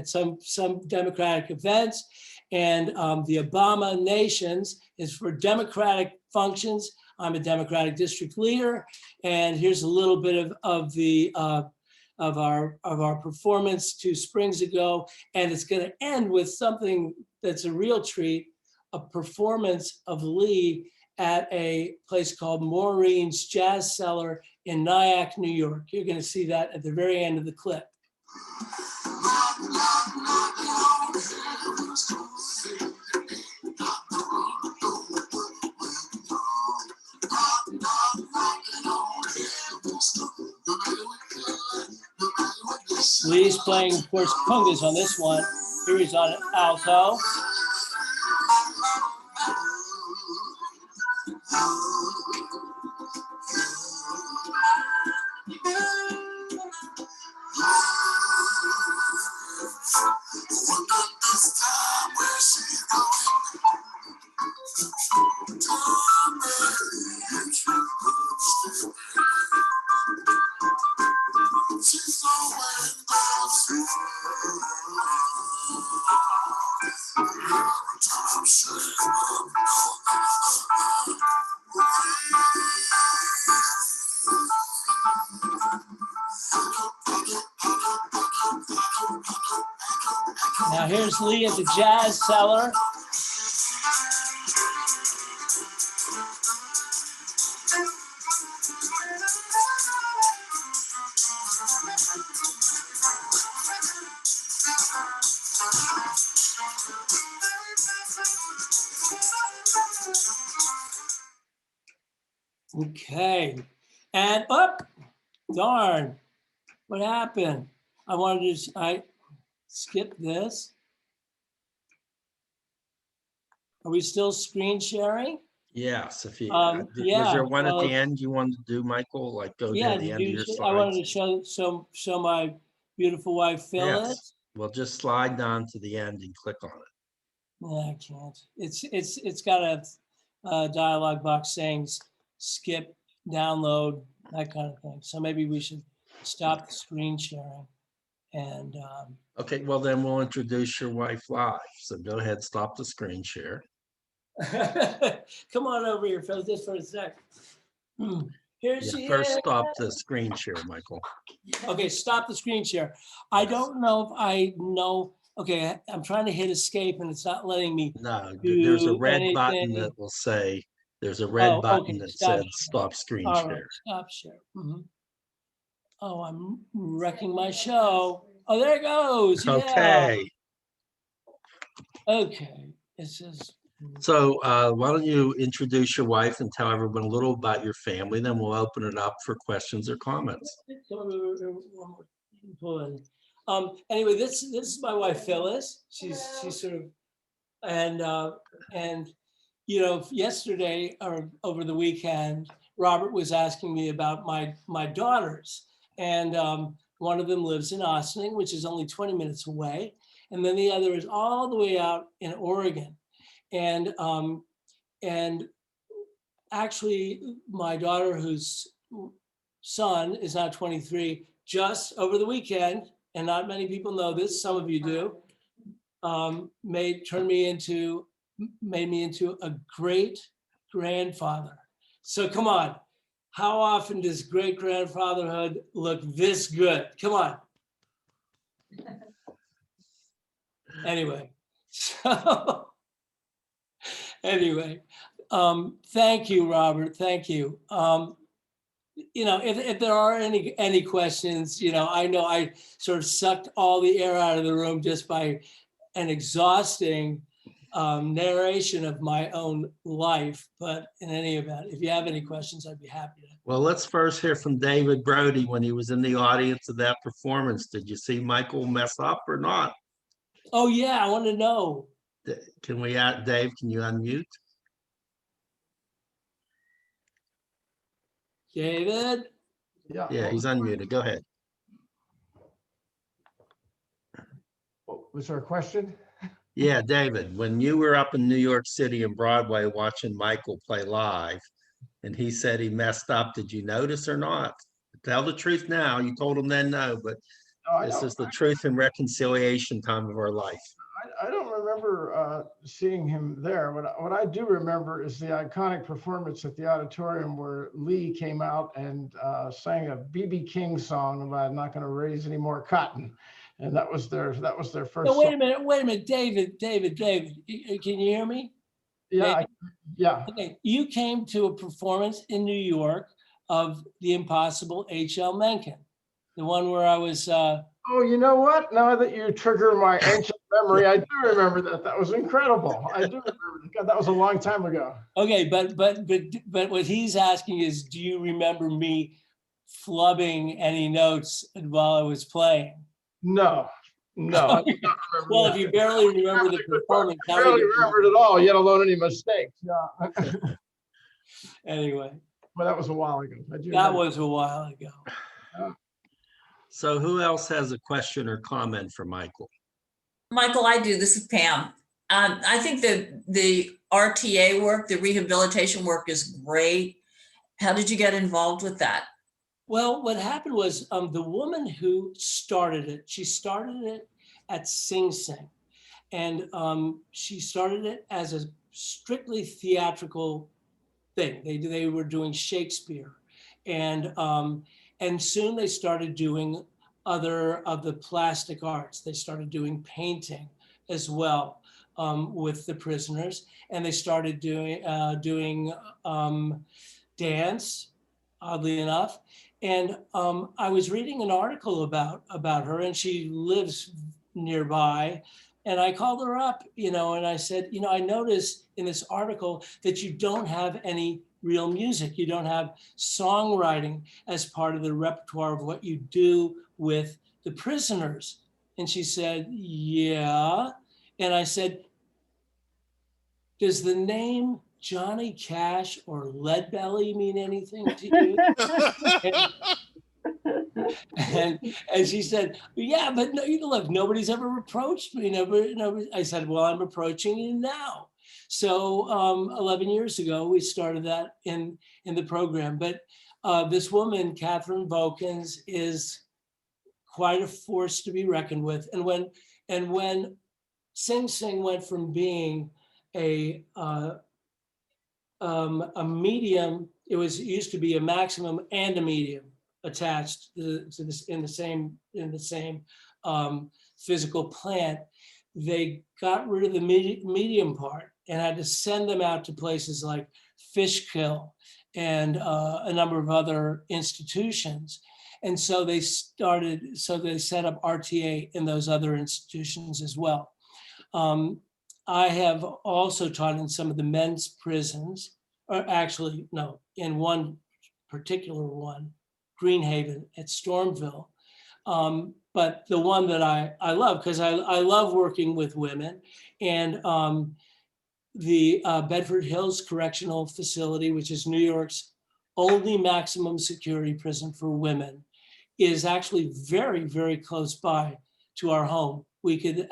B: some Democratic events, and the Abominations is for Democratic functions. I'm a Democratic district leader, and here's a little bit of our performance 2 springs ago, and it's going to end with something that's a real treat, a performance of Lee at a place called Maureen's Jazz Cellar in Nyack, New York. You're going to see that at the very end of the clip. Lee's playing, of course, congas on this one. Here he's on alto. Now here's Lee at the Jazz Cellar. Okay, and up, darn, what happened? I skipped this. Are we still screen sharing?
A: Yes, if you, was
B: Yeah,
A: there one at
B: well,
A: the end you wanted to do, Michael? Like go
B: Yeah,
A: to the end of your
B: I wanted
A: slides?
B: to show my beautiful wife
A: Yes,
B: Phyllis.
A: well, just slide down to the end and click on it.
B: No, I can't. It's got a dialogue box saying skip, download, that kind of thing. So maybe we should stop the screen sharing and
A: Okay, well, then we'll introduce your wife live. So go ahead, stop the screen share.
B: come on over here, Phyllis, just for a sec. Here
A: Yeah,
B: she
A: first
B: is.
A: stop the screen share, Michael.
B: Okay, stop the screen share. I
A: Yes.
B: don't know if I know. Okay, I'm trying to hit escape and it's not letting me
A: No, there's a
B: do
A: red button
B: anything.
A: that will say, there's a red
B: Oh,
A: button
B: okay,
A: that
B: stop
A: says
B: share.
A: stop screen
B: All right,
A: share.
B: stop share. Mhm. Oh, I'm wrecking my show. Oh, there it goes. Yeah.
A: Okay,
B: Okay. It says.
A: so why don't you introduce your wife and tell everyone a little about your family, then we'll open it up for questions or comments.
B: Anyway, this is my wife Phyllis. She's sort of and you know, yesterday or over the weekend, Robert was asking me about my daughters, and one of them lives in Ossining, which is only 20 minutes away, and then the other is all the way out in Oregon, and actually, my daughter, whose son is now 23, just over the weekend, and not many people know this, some of you do, made me into a great grandfather. So come on, how often does great grandfatherhood look this good? Come on. Anyway, so anyway, thank you, Robert. Thank you. You know, if there are any questions, you know I sort of sucked all the air out of the room just by an exhausting narration of my own life. But in any event, if you have any questions, I'd be happy to.
A: Well, let's first hear from David Brody when he was in the audience of that performance. Did you see Michael mess up or not?
B: Oh yeah, I want to know.
A: Can we add, Dave, can you unmute?
B: David?
A: Yeah, he's unmuted. Go ahead.
F: Was there a question?
A: Yeah, David, when you were up in New York City and Broadway watching Michael play live, and he said he messed up, did you notice or not? Tell the truth now. You told him then no, but this is the truth and reconciliation time of our life.
F: I don't remember seeing him there. What I do remember is the iconic performance at the auditorium where Lee came out and sang a B.B. King song about "I'm not going to raise any more cotton," and that was their first.
B: No, wait a minute, David. Can you hear me?
F: Yeah, yeah.
B: Okay, you came to a performance in New York of The Impossible H.L. Mencken, the one where I was.
F: Oh, you know what? Now that you trigger my ancient memory, I do remember that. That was incredible. I do remember. God, that was a long time ago.
B: Okay, but what he's asking is, do you remember me flubbing any notes while I was playing?
F: No. I do not remember
B: Well,
F: that.
B: if you barely remember the performance,
F: I barely remember it at all, yet alone any mistakes. Yeah.
B: Anyway.
F: Well, that was a while ago.
B: That was a while ago.
A: So who else has a question or comment for Michael?
G: Michael, I do. This is Pam. I think the RTA work, the rehabilitation work is great. How did you get involved with that?
B: Well, what happened was the woman who started it, she started it at Sing Sing. And she started it as a strictly theatrical thing. They were doing Shakespeare. And soon they started doing other of the plastic arts. They started doing painting as well with the prisoners. And they started doing dance, oddly enough. And I was reading an article about her, and she lives nearby. And I called her up, and I said, I noticed in this article that you don't have any real music. You don't have songwriting as part of the repertoire of what you do with the prisoners. And she said, yeah. And I said, does the name Johnny Cash or Leadbelly mean anything to you? And she said, yeah, but no, look, nobody's ever reproached me. Nobody. I said, well, I'm approaching you now. So 11 years ago, we started that in the program. But this woman, Catherine Vokins, is quite a force to be reckoned with. And when Sing Sing went from being a medium, it used to be a maximum and a medium attached to this in the same physical plant. They got rid of the medium part and had to send them out to places like Fishkill and a number of other institutions. And so they set up RTA in those other institutions as well. I have also taught in some of the men's prisons, or actually, no, in one particular one, Greenhaven at Stormville. But the one that I love, because I love working with women, and the Bedford Hills Correctional Facility, which is New York's only maximum security prison for women, is actually very, very close by to our home. We could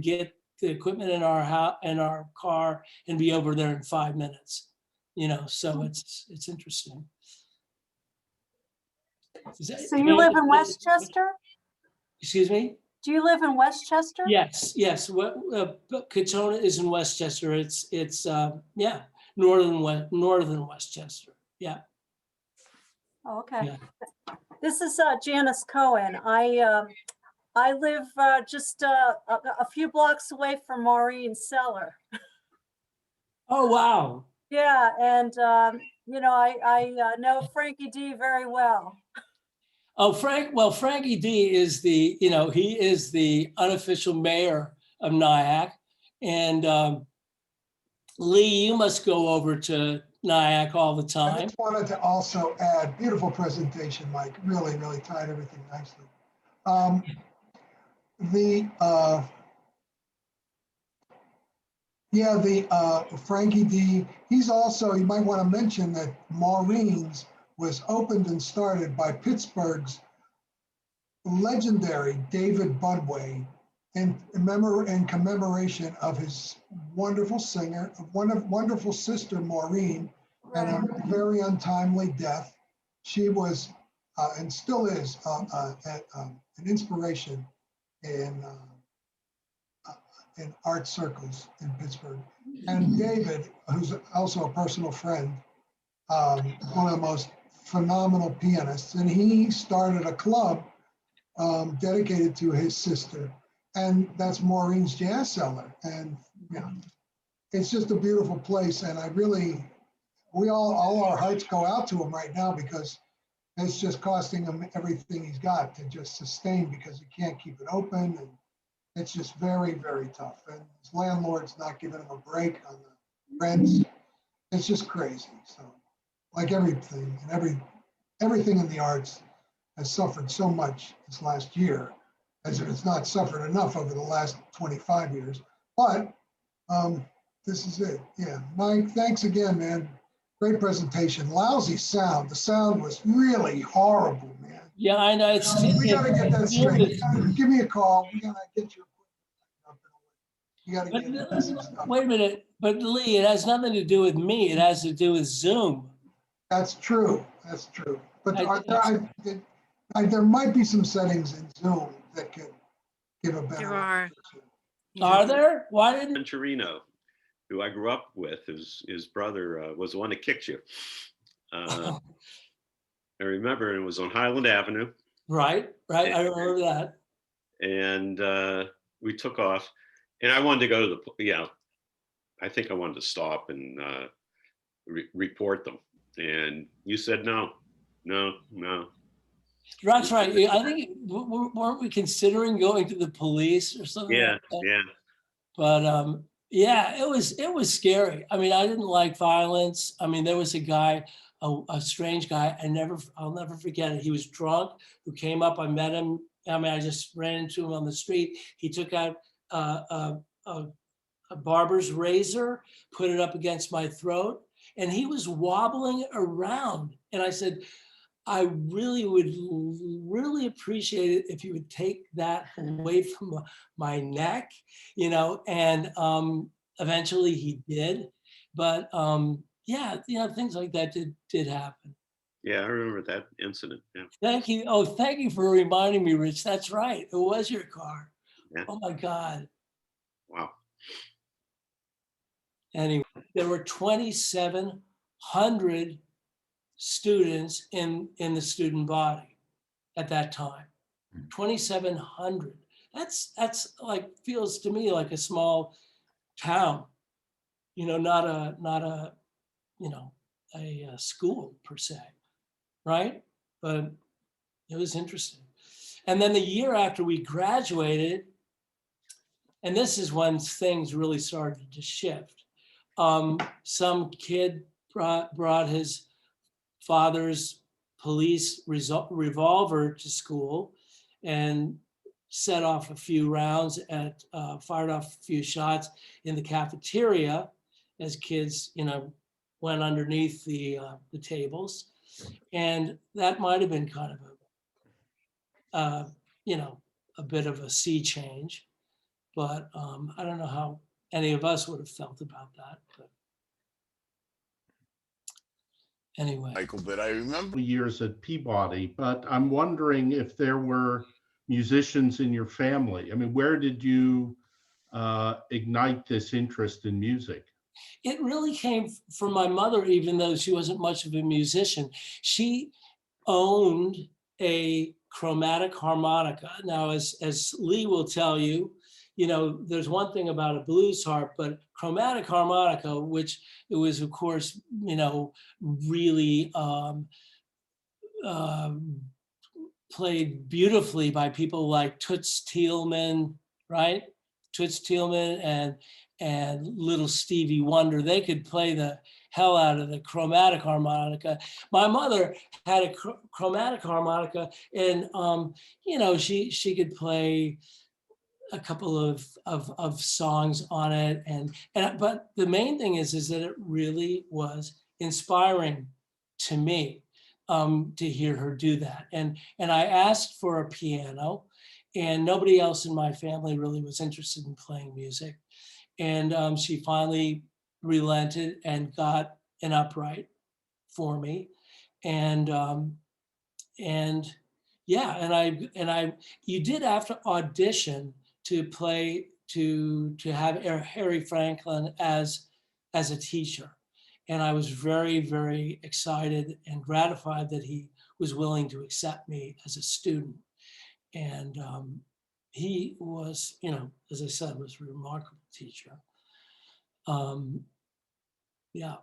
B: get the equipment in our car and be over there in 5 minutes. So it's interesting.
H: So you live in Westchester?
B: Excuse me?
H: Do you live in Westchester?
B: Yes. Katona is in Westchester. It's northern Westchester. Yeah.
H: Oh, okay.
B: Yeah.
H: This is Janice Cohen. I live just a few blocks away from Maureen Cellar.
B: Oh, wow.
H: Yeah, and I know Frankie D very well.
B: Oh, Frankie D is he is the unofficial mayor of Nyack. And Lee, you must go over to Nyack all the
I: I
B: time.
I: just wanted to also add, beautiful presentation, Mike. Really, really tied everything nicely. Frankie D, he's also, you might want to mention that Maureen's was opened and started by Pittsburgh's legendary David Budway in commemoration of his wonderful singer, wonderful sister Maureen, and a very untimely death. She was and still is an inspiration in art circles in Pittsburgh. And David, who's also a personal friend, one of the most phenomenal pianists, and he started a club dedicated to his sister, and that's Maureen's Jazz Cellar. And it's just a beautiful place, and all our hearts go out to him right now, because it's just costing him everything he's got to just sustain, because he can't keep it open, and it's just very, very tough. And his landlord's not giving him a break on the rents. It's just crazy. So, like everything, and everything in the arts has suffered so much this last year, as if it's not suffered enough over the last 25 years. But this is it. Yeah, Mike, thanks again, man. Great presentation. Lousy sound. The sound was really horrible, man.
B: Yeah, I know.
I: We got to get that straight. Give me a call. We got to get you. You got to get this stuff.
B: Wait a minute, but Lee, it has nothing to do with me. It has to do with Zoom.
I: That's true. That's true. But there might be some settings in Zoom that could give a better.
J: There are.
B: Are there? Why didn't?
K: Venturino, who I grew up with, his brother was the one that kicked you. I remember it was on Highland Avenue.
B: Right. I remember that.
K: And we took off, and I wanted to go to I think I wanted to stop and report them. And you said no.
B: That's right. I think, weren't we considering going to the police or something?
K: Yeah,
B: like that?
K: yeah.
B: But it was scary. I mean, I didn't like violence. I mean, there was a guy, a strange guy. I'll never forget it. He was drunk, who came up. I met him. I mean, I just ran into him on the street. He took out a a barber's razor, put it up against my throat, and he was wobbling around. And I said, I really would really appreciate it if you would take that away from my neck, you know, and eventually he did. But yeah, you know, things like that did happen.
K: Yeah, I remember that incident. Yeah.
B: Thank you. Oh, thank you for reminding me, Rich. That's right. It was your car.
K: Yeah.
B: Oh my God.
K: Wow.
B: Anyway, there were 2,700 students in the student body at that time. 2,700. That's like, feels to me like a small town, you know, not a you know, a school per se, right? But it was interesting. And then the year after we graduated, and this is when things really started to shift. Some kid brought his father's police revolver to school and set off a few rounds fired off a few shots in the cafeteria as kids, you know, went underneath the tables. And that might have been kind of you know, a bit of a sea change, but I don't know how any of us would have felt about that. But anyway.
J: Michael, but I remember
A: Years at Peabody, but I'm wondering if there were musicians in your family. I mean, where did you ignite this interest in music?
B: It really came from my mother, even though she wasn't much of a musician. She owned a chromatic harmonica. Now, as Lee will tell you, you know, there's one thing about a blues harp, but chromatic harmonica, which it was, of course, you know, really played beautifully by people like Toots Thielman, right? Toots Thielman and little Stevie Wonder. They could play the hell out of the chromatic harmonica. My mother had a chromatic harmonica, and you know, she could play a couple of songs on it, and but the main thing is that it really was inspiring to me to hear her do that. And I asked for a piano, and nobody else in my family really was interested in playing music. And she finally relented and got an upright for me. And yeah, you did have to audition to play, to have Harry Franklin as a teacher. And I was very, very excited and gratified that he was willing to accept me as a student. And he was, you know, as I said, was a remarkable teacher. Yeah,